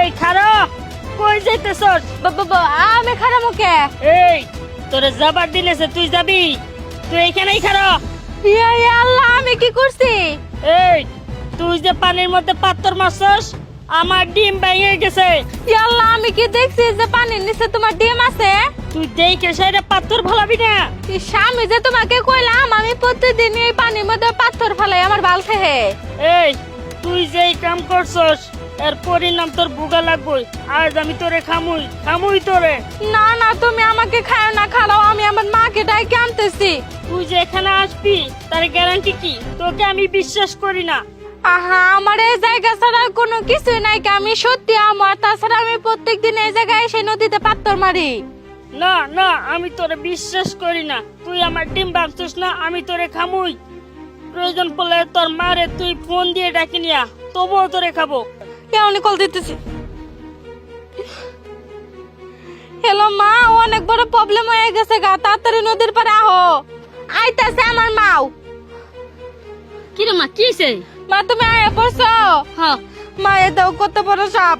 এই খারা কই যাইতেছস? বাবা আমি খারাপ কে? এই তোরে যাবার দিনেছে, তুই যাবি? তুই এইখানেই খারা। ইয়া ইয়া আল্লাহ, আমি কি করছি? এই তুই যে পানির মধ্যে পাথর মারছস, আমার ডিম ভেঙে গেছে। ইয়া আল্লাহ, আমি কি দেখছি যে পানির নিচে তোমার ডিম আছে? তুই দেখে সেটা পাথর ফলাবি না। আমি যে তোমাকে কইলাম আমি প্রতিদিন এই পানির মধ্যে পাথর ফেলাই আমার বাল থেকে। এই তুই যেই কাম করছস এর পরিণাম তোর ভোগা লাগবে। আজ আমি তোরে খামুই তোরে। না না, তুমি আমাকে খাও না, খাও। আমি আমার মাকে ডাইকে আনতেছি। তুই যে এখানে আসবি তার গ্যারান্টি কি? তোকে আমি বিশ্বাস করি না। আহা, আমার এই জায়গা ছাড়া কোনো কিছুই নাই। আমি সত্যি আমার, তাছাড়া আমি প্রত্যেকদিন এই জায়গায় এসে নদীতে পাথর মারি। না না, আমি তোরে বিশ্বাস করি না। তুই আমার ডিম ভাঙছিস না, আমি তোরে খামুই। প্রয়োজন পড়লে তোর মারে তুই ফোন দিয়ে ডাকি নিয়া, তবুও তোরে খাবো। কেমন কল দিতেছি। হ্যালো মা, অনেক বড় প্রবলেম হয়ে গেছে গা, তাড়াতাড়ি নদীর পারে আহো। আইতাছে আমার মাও। কি রে মা, কি হইছে? মা তুমি আয়া পড়ছো? হ্যাঁ। মা এ দাও কত বড় সাপ।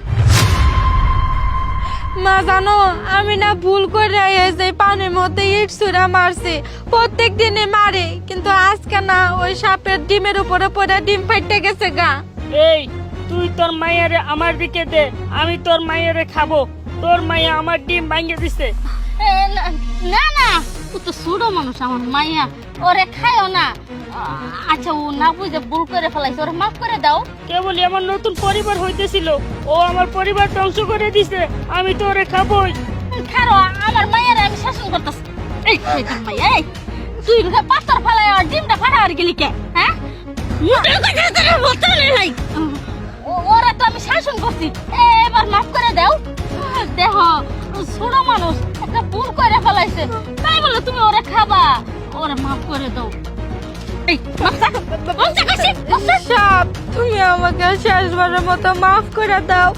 মা জানো, আমি না ভুল করে এই পানির মধ্যে ইট ছুঁড়া মারছি। প্রত্যেক দিনে মারে, কিন্তু আজকে না ওই সাপের ডিমের উপরে পড়ে ডিম ফাইটে গেছে গা। এই তুই তোর মায়েরে আমার দিকে দে, আমি তোর মায়েরে খাবো। তোর মাইয়া আমার ডিম ভাঙিয়ে দিছে। না না, ও তো ছোট মানুষ, আমার মাইয়া, ওরে খায়ও না। আচ্ছা, ও না বুঝে ভুল করে ফেলাইছে, ওরে মাফ করে দাও। কেবলই আমার নতুন পরিবার হইতেছিল, ও আমার পরিবার ধ্বংস করে দিছে। আমি তোরে খাবোই। খারো, আমার মাইয়ারে আমি শাসন করতেছি। এই শয়তান মাইয়া, এই তুই পাথর ফেলাই আর ডিমটা ফাটাবার গেলি কে? হ্যাঁ, মুখের কথা তোরা বলতে নাই। ওরা তো আমি শাসন করছি, এবার মাফ করে দাও। দেহ ছোট মানুষ একটা ভুল করে ফেলাইছে, তাই বলে তুমি ওরে খাবা? ওরে মাফ করে দাও। এই সাপ, তুমি আমাকে শেষবারের মতো মাফ করে দাও।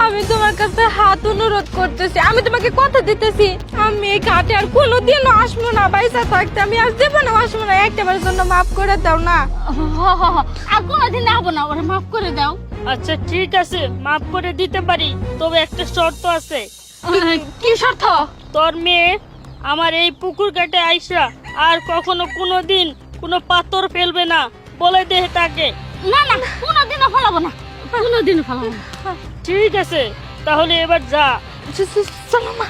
আমি তোমার কাছে হাত অনুরোধ করতেছি, আমি তোমাকে কথা দিতেছি, আমি এই ঘাটে আর কোনোদিনও আসবো না। বাইসা থাকতে আমি আর জীবনে আসবো না। একটাবার জন্য মাফ করে দাও না। আর কোনোদিন আসবো না, ওরে মাফ করে দাও। আচ্ছা ঠিক আছে, মাফ করে দিতে পারি, তবে একটা শর্ত আছে। কি শর্ত? তোর মেয়ে আমার এই পুকুর ঘাটে আইসা আর কখনো কোনোদিন কোনো পাথর ফেলবে না, বলে দে তাকে। না না, কোনোদিনও ফলাবো না, কোনোদিনও ফলাবো না। ঠিক আছে, তাহলে এবার যা। চলো মা।